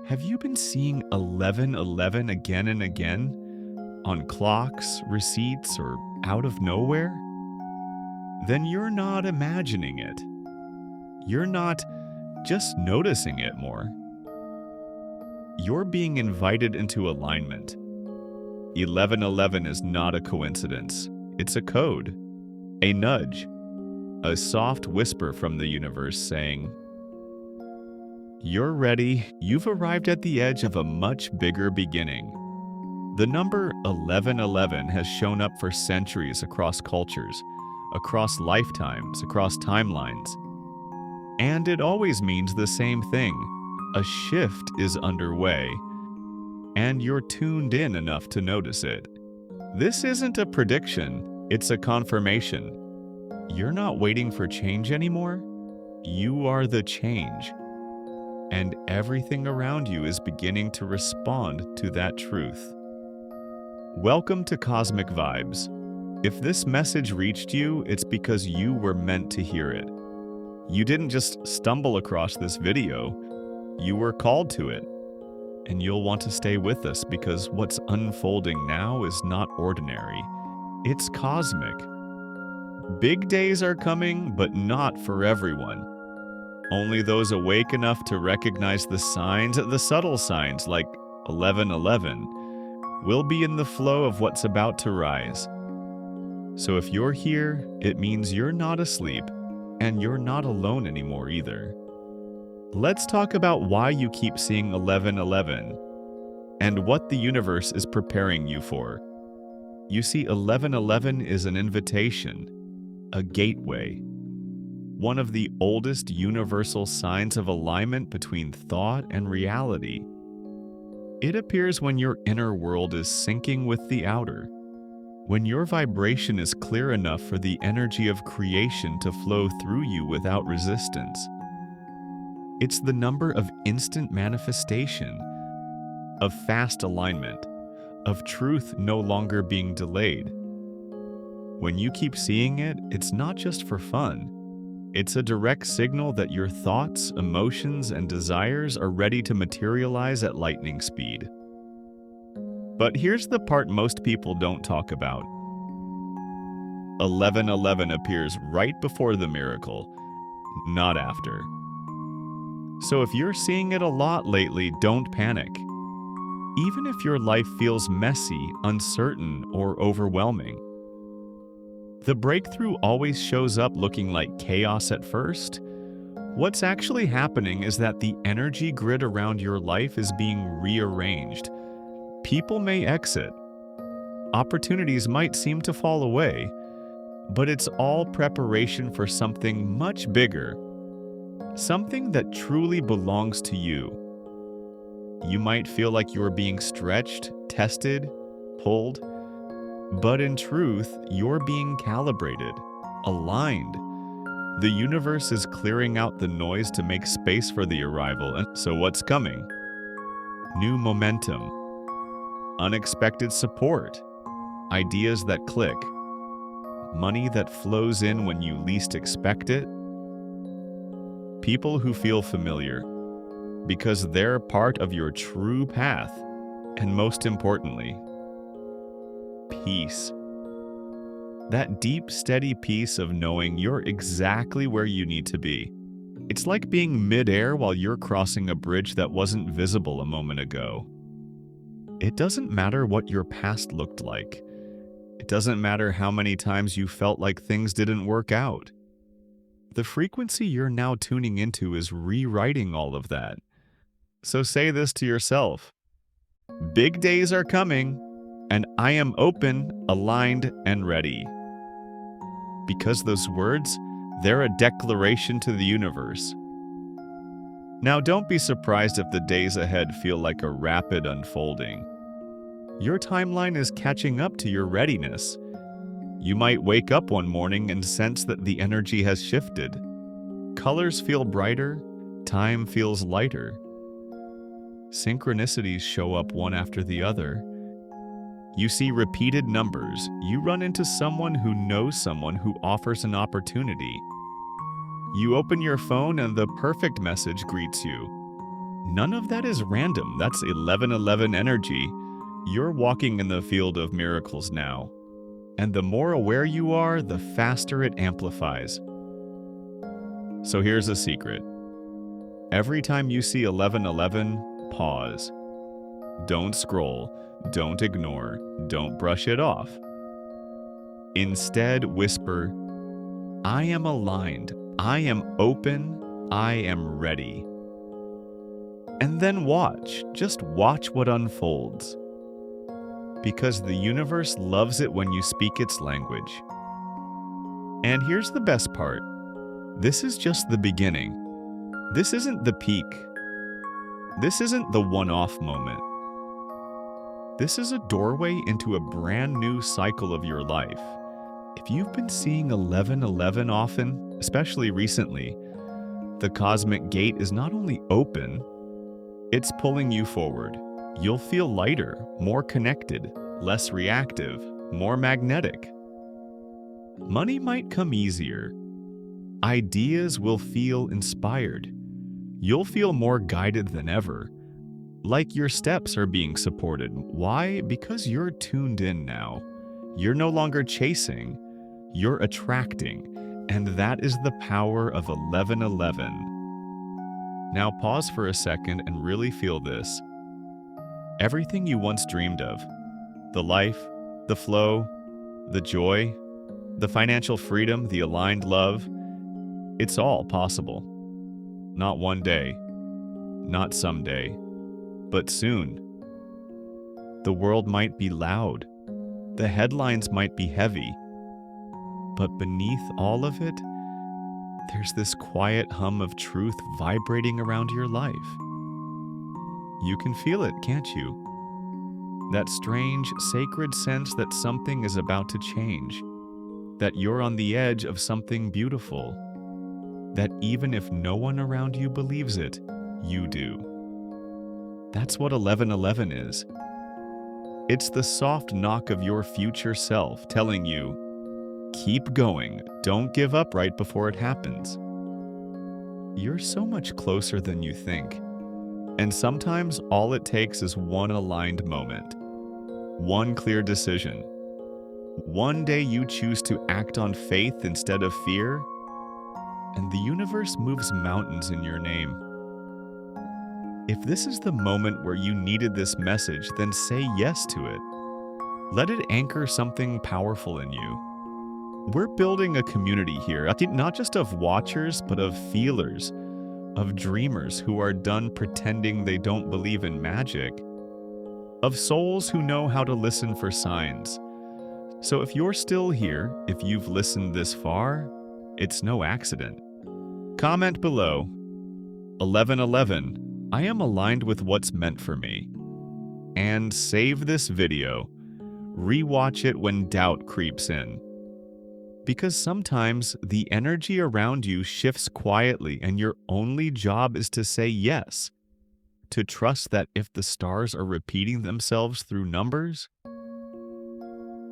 Have you been seeing 1111 again and again on clocks, receipts, or out of nowhere? Then you're not imagining it. You're not just noticing it more. You're being invited into alignment. 1111 is not a coincidence. It's a code, a nudge, a soft whisper from the universe saying, "You're ready. You've arrived at the edge of a much bigger beginning." The number 1111 has shown up for centuries across cultures, across lifetimes, across timelines. And it always means the same thing. A shift is underway, and you're tuned in enough to notice it. This isn't a prediction, it's a confirmation. You're not waiting for change anymore. You are the change. And everything around you is beginning to respond to that truth. Welcome to Cosmic Vibes. If this message reached you, it's because you were meant to hear it. You didn't just stumble across this video, you were called to it. And you'll want to stay with us because what's unfolding now is not ordinary. It's cosmic. Big days are coming, but not for everyone. Only those awake enough to recognize the signs, the subtle signs like 1111, will be in the flow of what's about to rise. So if you're here, it means you're not asleep, and you're not alone anymore either. Let's talk about why you keep seeing 1111 and what the universe is preparing you for. You see, 1111 is an invitation, a gateway, one of the oldest universal signs of alignment between thought and reality. It appears when your inner world is syncing with the outer, when your vibration is clear enough for the energy of creation to flow through you without resistance. It's the number of instant manifestation, of fast alignment, of truth no longer being delayed. When you keep seeing it, it's not just for fun. It's a direct signal that your thoughts, emotions, and desires are ready to materialize at lightning speed. But here's the part most people don't talk about. 1111 appears right before the miracle, not after. So if you're seeing it a lot lately, don't panic. Even if your life feels messy, uncertain, or overwhelming. The breakthrough always shows up looking like chaos at first. What's actually happening is that the energy grid around your life is being rearranged. People may exit. Opportunities might seem to fall away, but it's all preparation for something much bigger, something that truly belongs to you. You might feel like you're being stretched, tested, pulled, but in truth, you're being calibrated, aligned. The universe is clearing out the noise to make space for the arrival. And so what's coming? New momentum, unexpected support, ideas that click, money that flows in when you least expect it, people who feel familiar because they're part of your true path, and most importantly, peace. That deep, steady peace of knowing you're exactly where you need to be. It's like being midair while you're crossing a bridge that wasn't visible a moment ago. It doesn't matter what your past looked like. It doesn't matter how many times you felt like things didn't work out. The frequency you're now tuning into is rewriting all of that. So say this to yourself: big days are coming, and I am open, aligned, and ready. Because those words, they're a declaration to the universe. Now, don't be surprised if the days ahead feel like a rapid unfolding. Your timeline is catching up to your readiness. You might wake up one morning and sense that the energy has shifted. Colors feel brighter, time feels lighter. Synchronicities show up one after the other. You see repeated numbers. You run into someone who offers an opportunity. You open your phone and the perfect message greets you. None of that is random. That's 1111 energy. You're walking in the field of miracles now. And the more aware you are, the faster it amplifies. So here's a secret. Every time you see 1111, pause. Don't scroll, don't ignore, don't brush it off. Instead, whisper, I am aligned, I am open, I am ready. And then watch, just watch what unfolds. Because the universe loves it when you speak its language. And here's the best part. This is just the beginning. This isn't the peak. This isn't the one-off moment. This is a doorway into a brand new cycle of your life. If you've been seeing 1111 often, especially recently, the cosmic gate is not only open, it's pulling you forward. You'll feel lighter, more connected, less reactive, more magnetic. Money might come easier. Ideas will feel inspired. You'll feel more guided than ever. Like your steps are being supported. Why? Because you're tuned in now. You're no longer chasing, you're attracting. And that is the power of 1111. Now pause for a second and really feel this. Everything you once dreamed of, the life, the flow, the joy, the financial freedom, the aligned love, it's all possible. Not one day, not someday, but soon. The world might be loud, the headlines might be heavy, but beneath all of it, there's this quiet hum of truth vibrating around your life. You can feel it, can't you? That strange, sacred sense that something is about to change, that you're on the edge of something beautiful, that even if no one around you believes it, you do. That's what 1111 is. It's the soft knock of your future self telling you, keep going, don't give up right before it happens. You're so much closer than you think. And sometimes all it takes is one aligned moment, one clear decision. One day you choose to act on faith instead of fear, and the universe moves mountains in your name. If this is the moment where you needed this message, then say yes to it. Let it anchor something powerful in you. We're building a community here, not just of watchers, but of feelers, of dreamers who are done pretending they don't believe in magic, of souls who know how to listen for signs. So if you're still here, if you've listened this far, it's no accident. Comment below, 1111, I am aligned with what's meant for me. And save this video. Rewatch it when doubt creeps in. Because sometimes the energy around you shifts quietly and your only job is to say yes. To trust that if the stars are repeating themselves through numbers,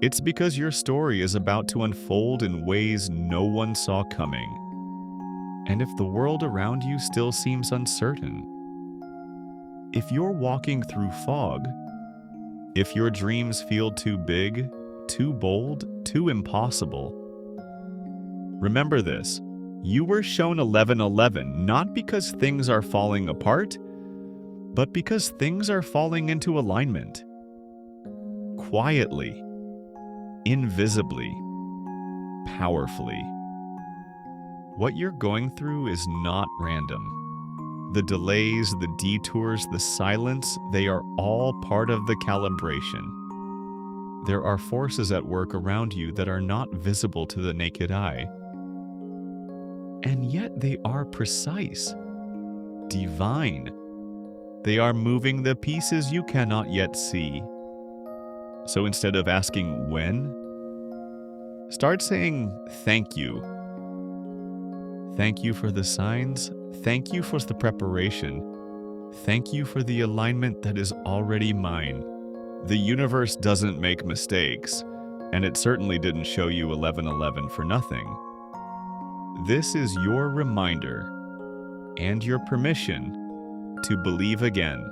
it's because your story is about to unfold in ways no one saw coming. And if the world around you still seems uncertain, if you're walking through fog, if your dreams feel too big, too bold, too impossible, remember this, you were shown 1111 not because things are falling apart, but because things are falling into alignment. Quietly, invisibly, powerfully. What you're going through is not random. The delays, the detours, the silence, they are all part of the calibration. There are forces at work around you that are not visible to the naked eye. And yet they are precise, divine. They are moving the pieces you cannot yet see. So instead of asking when, start saying thank you. Thank you for the signs. Thank you for the preparation. Thank you for the alignment that is already mine. The universe doesn't make mistakes, and it certainly didn't show you 1111 for nothing. This is your reminder and your permission to believe again,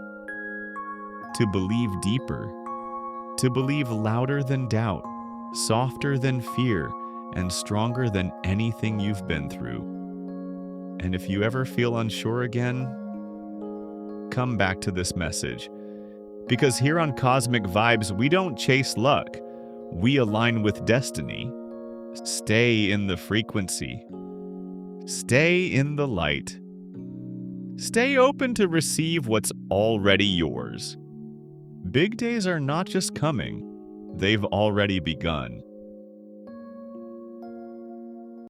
to believe deeper, to believe louder than doubt, softer than fear, and stronger than anything you've been through. And if you ever feel unsure again, come back to this message. Because here on Cosmic Vibes, we don't chase luck, we align with destiny. Stay in the frequency. Stay in the light. Stay open to receive what's already yours. Big days are not just coming, they've already begun.